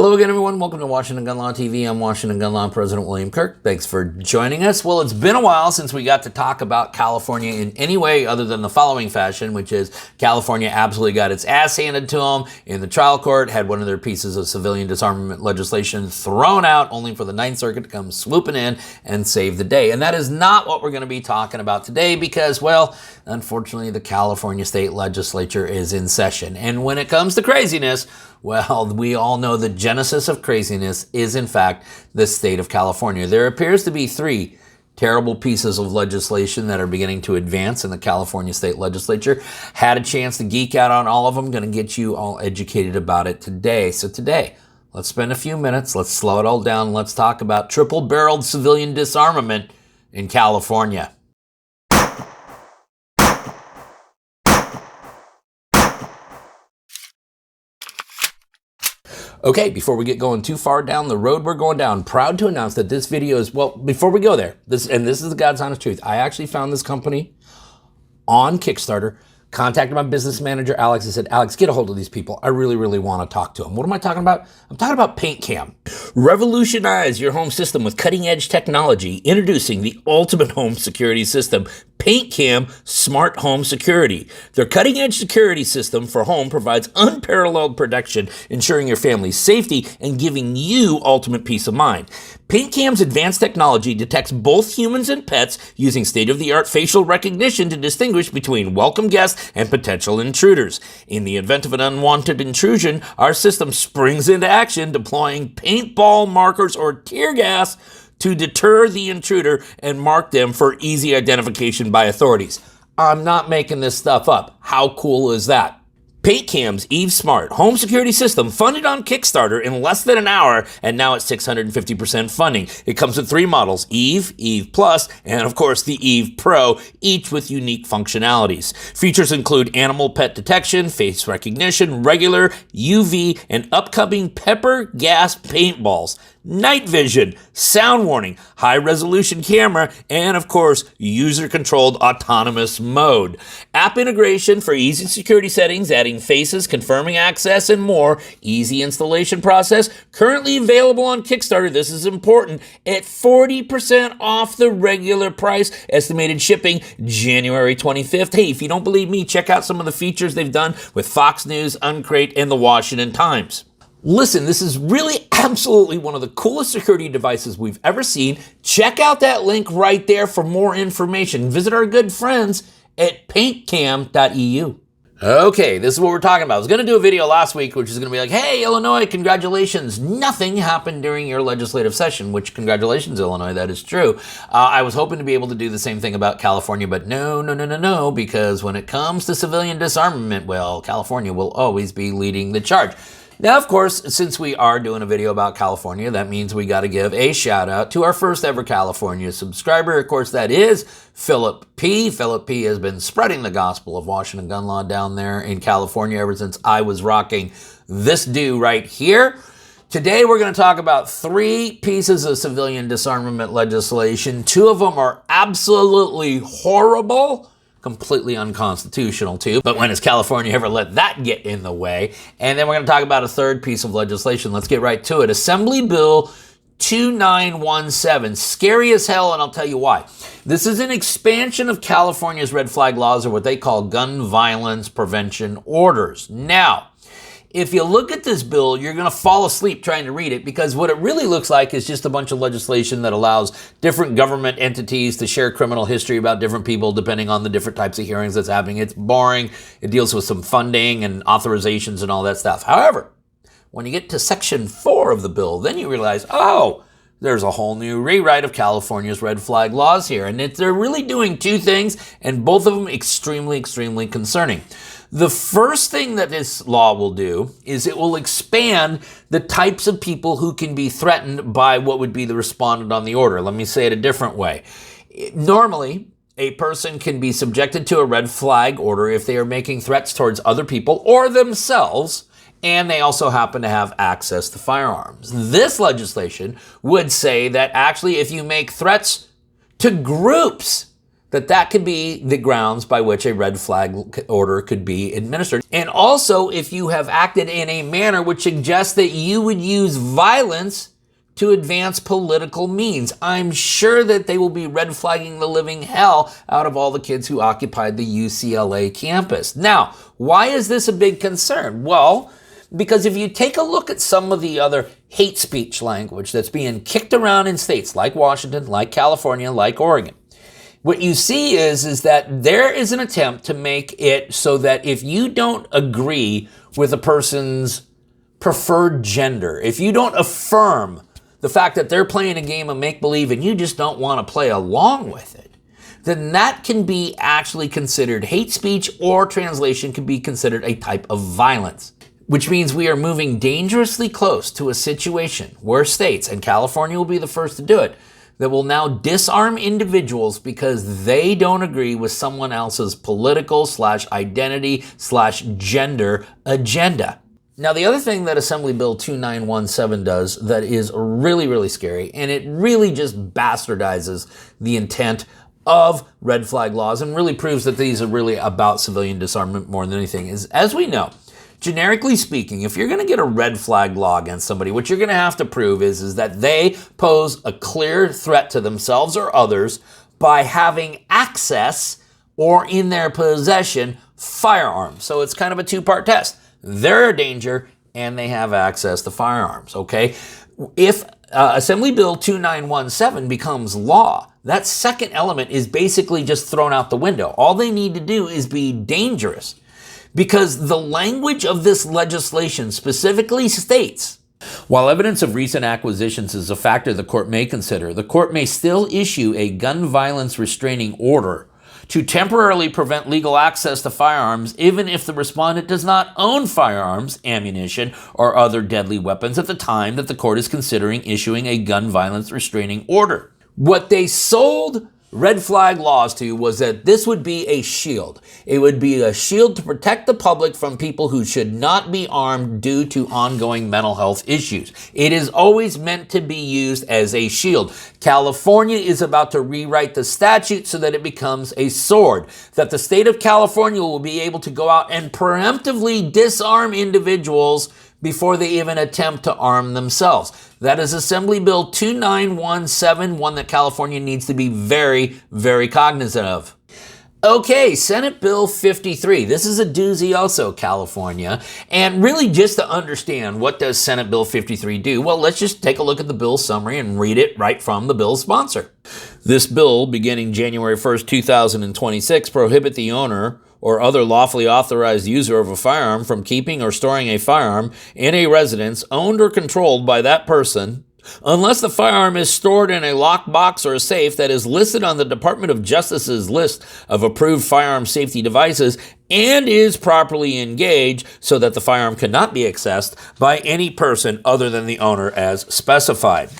Hello again, everyone. Welcome to Washington Gun Law TV. I'm Washington Gun Law President William Kirk. Thanks for joining us. Well, it's been a while since we got to talk about California in any way other than the following fashion, which is California absolutely got its ass handed to them in the trial court, had one of their pieces of civilian disarmament legislation thrown out, only for the Ninth Circuit to come swooping in and save the day. And that is not what we're going to be talking about today because, well, unfortunately, the California state legislature is in session. And when it comes to craziness, well, we all know the genesis of craziness is, in fact, the state of California. There appears to be three terrible pieces of legislation that are beginning to advance in the California state legislature. Had a chance to geek out on all of them. Going to get you all educated about it today. So today, let's spend a few minutes. Let's slow it all down. Let's talk about triple-barreled civilian disarmament in California. Okay, before we get going too far down the road we're going down, proud to announce that this video is, well, before we go there, this is the God's honest truth. I actually found this company on Kickstarter, contacted my business manager, Alex, and said, Alex, get a hold of these people. I really, really want to talk to them. What am I talking about? I'm talking about PaintCam. Revolutionize your home system with cutting-edge technology. Introducing the ultimate home security system, PaintCam Smart Home Security. Their cutting-edge security system for home provides unparalleled protection, ensuring your family's safety and giving you ultimate peace of mind. PaintCam's advanced technology detects both humans and pets using state-of-the-art facial recognition to distinguish between welcome guests and potential intruders. In the event of an unwanted intrusion, our system springs into action, deploying paintball markers or tear gas to deter the intruder and mark them for easy identification by authorities. I'm not making this stuff up. How cool is that? PaintCam's Eve Smart home security system funded on Kickstarter in less than an hour, and now at 650% funding. It comes with three models, Eve, Eve Plus, and of course the Eve Pro, each with unique functionalities. Features include animal pet detection, face recognition, regular, UV, and upcoming pepper gas paintballs, night vision, sound warning, high-resolution camera, and, of course, user-controlled autonomous mode. App integration for easy security settings, adding faces, confirming access, and more. Easy installation process. Currently available on Kickstarter, this is important, at 40% off the regular price. Estimated shipping January 25th. Hey, if you don't believe me, check out some of the features they've done with Fox News, Uncrate, and the Washington Times. Listen, this is really absolutely one of the coolest security devices we've ever seen. Check out that link right there for more information. Visit our good friends at paintcam.eu. Okay, this is what we're talking about. I was going to do a video last week, which is going to be like, hey, Illinois, congratulations. Nothing happened during your legislative session, which congratulations, Illinois, that is true. I was hoping to be able to do the same thing about California, but no, because when it comes to civilian disarmament, well, California will always be leading the charge. Now, of course, since we are doing a video about California, that means we got to give a shout out to our first ever California subscriber. Of course, that is Philip P. Philip P. has been spreading the gospel of Washington gun law down there in California ever since I was rocking this do right here. Today, we're going to talk about three pieces of civilian disarmament legislation. Two of them are absolutely horrible, completely unconstitutional too. But when has California ever let that get in the way? And then we're going to talk about a third piece of legislation. Let's get right to it. Assembly Bill 2917. Scary as hell, and I'll tell you why. This is an expansion of California's red flag laws, or what they call gun violence prevention orders. Now, if you look at this bill, you're going to fall asleep trying to read it, because what it really looks like is just a bunch of legislation that allows different government entities to share criminal history about different people depending on the different types of hearings that's happening. It's boring. It deals with some funding and authorizations and all that stuff. However, when you get to Section 4 of the bill, then you realize, oh, there's a whole new rewrite of California's red flag laws here. And they're really doing two things, and both of them extremely, extremely concerning. The first thing that this law will do is it will expand the types of people who can be threatened by what would be the respondent on the order. Let me say it a different way. Normally, a person can be subjected to a red flag order if they are making threats towards other people or themselves, and they also happen to have access to firearms. This legislation would say that actually if you make threats to groups that could be the grounds by which a red flag order could be administered. And also, if you have acted in a manner which suggests that you would use violence to advance political means. I'm sure that they will be red flagging the living hell out of all the kids who occupied the UCLA campus. Now, why is this a big concern? Well, because if you take a look at some of the other hate speech language that's being kicked around in states like Washington, like California, like Oregon, what you see is that there is an attempt to make it so that if you don't agree with a person's preferred gender, if you don't affirm the fact that they're playing a game of make-believe and you just don't want to play along with it, then that can be actually considered hate speech, or translation can be considered a type of violence. Which means we are moving dangerously close to a situation where states, and California will be the first to do it, that will now disarm individuals because they don't agree with someone else's political/identity/gender agenda. Now, the other thing that Assembly Bill 2917 does that is really, really scary, and it really just bastardizes the intent of red flag laws and really proves that these are really about civilian disarmament more than anything, is, as we know, generically speaking, if you're going to get a red flag law against somebody, what you're going to have to prove is that they pose a clear threat to themselves or others by having access or in their possession firearms. So it's kind of a two-part test. They're a danger and they have access to firearms, okay? If Assembly Bill 2917 becomes law, that second element is basically just thrown out the window. All they need to do is be dangerous, because the language of this legislation specifically states, while evidence of recent acquisitions is a factor the court may consider, the court may still issue a gun violence restraining order to temporarily prevent legal access to firearms, even if the respondent does not own firearms, ammunition, or other deadly weapons at the time that the court is considering issuing a gun violence restraining order. What they sold red flag laws to was that this would be a shield. It would be a shield to protect the public from people who should not be armed due to ongoing mental health issues. It is always meant to be used as a shield. California is about to rewrite the statute so that it becomes a sword, that the state of California will be able to go out and preemptively disarm individuals before they even attempt to arm themselves. That is Assembly Bill 2917, one that California needs to be very, very cognizant of. Okay, Senate Bill 53. This is a doozy also, California. And really, just to understand, what does Senate Bill 53 do? Well, let's just take a look at the bill summary and read it right from the bill's sponsor. This bill, beginning January 1st, 2026, prohibit the owner or other lawfully authorized user of a firearm from keeping or storing a firearm in a residence owned or controlled by that person, unless the firearm is stored in a locked box or a safe that is listed on the Department of Justice's list of approved firearm safety devices and is properly engaged so that the firearm cannot be accessed by any person other than the owner as specified.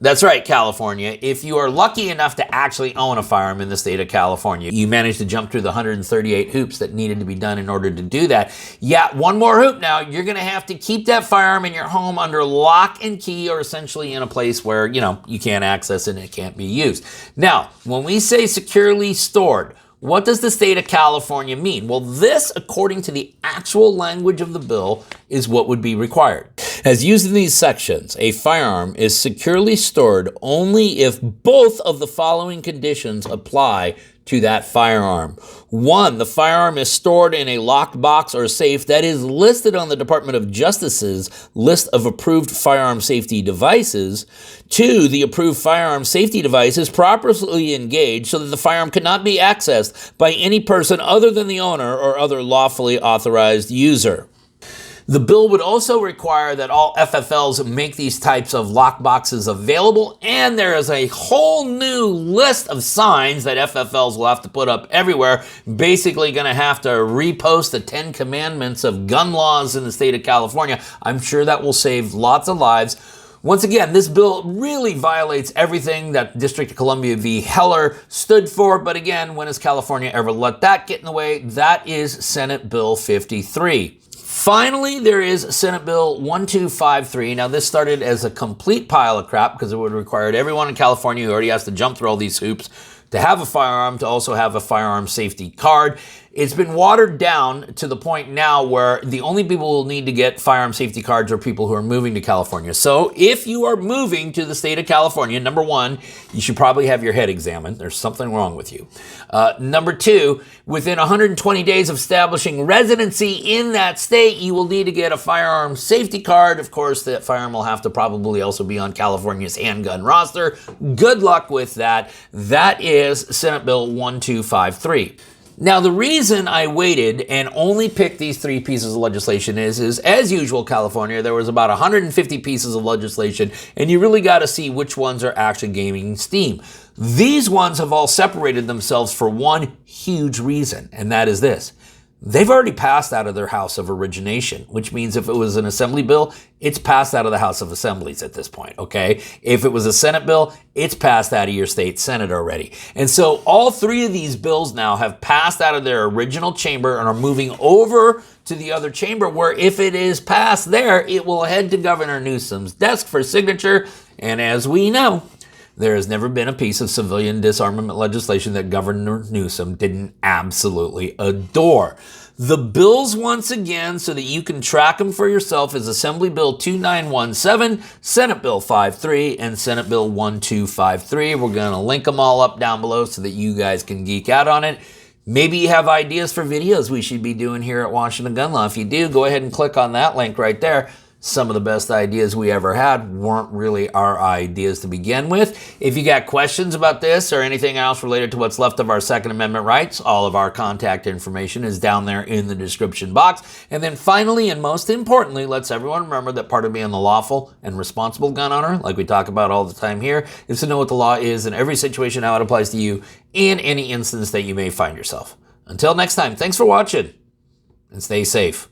That's right, California. If you are lucky enough to actually own a firearm in the state of California, you managed to jump through the 138 hoops that needed to be done in order to do that. Yeah, one more hoop now. You're going to have to keep that firearm in your home under lock and key, or essentially in a place where, you can't access it and it can't be used. Now, when we say securely stored, what does the state of California mean? Well, this, according to the actual language of the bill, is what would be required. As used in these sections, a firearm is securely stored only if both of the following conditions apply to that firearm. 1, the firearm is stored in a locked box or safe that is listed on the Department of Justice's list of approved firearm safety devices. 2, the approved firearm safety device is properly engaged so that the firearm cannot be accessed by any person other than the owner or other lawfully authorized user. The bill would also require that all FFLs make these types of lock boxes available, and there is a whole new list of signs that FFLs will have to put up everywhere, basically going to have to repost the 10 commandments of gun laws in the state of California. I'm sure that will save lots of lives. Once again, this bill really violates everything that District of Columbia v. Heller stood for, but again, when has California ever let that get in the way? That is Senate Bill 53. Finally, there is Senate Bill 1253. Now, this started as a complete pile of crap because it would have required everyone in California who already has to jump through all these hoops to have a firearm to also have a firearm safety card. It's been watered down to the point now where the only people who will need to get firearm safety cards are people who are moving to California. So if you are moving to the state of California, number one, you should probably have your head examined. There's something wrong with you. Number two, within 120 days of establishing residency in that state, you will need to get a firearm safety card. Of course, that firearm will have to probably also be on California's handgun roster. Good luck with that. That is Senate Bill 1253. Now, the reason I waited and only picked these three pieces of legislation is as usual, California, there was about 150 pieces of legislation, and you really got to see which ones are actually gaining steam. These ones have all separated themselves for one huge reason, and that is this. They've already passed out of their House of Origination, which means if it was an Assembly bill, it's passed out of the House of Assemblies at this point, okay? If it was a Senate bill, it's passed out of your state Senate already. And so all three of these bills now have passed out of their original chamber and are moving over to the other chamber where if it is passed there, it will head to Governor Newsom's desk for signature. And as we know, there has never been a piece of civilian disarmament legislation that Governor Newsom didn't absolutely adore. The bills, once again, so that you can track them for yourself, is Assembly Bill 2917, Senate Bill 53, and Senate Bill 1253. We're going to link them all up down below so that you guys can geek out on it. Maybe you have ideas for videos we should be doing here at Washington Gun Law. If you do, go ahead and click on that link right there. Some of the best ideas we ever had weren't really our ideas to begin with. If you got questions about this or anything else related to what's left of our Second Amendment rights, all of our contact information is down there in the description box. And then finally, and most importantly, let's everyone remember that part of being the lawful and responsible gun owner, like we talk about all the time here, is to know what the law is in every situation, how it applies to you in any instance that you may find yourself. Until next time, thanks for watching and stay safe.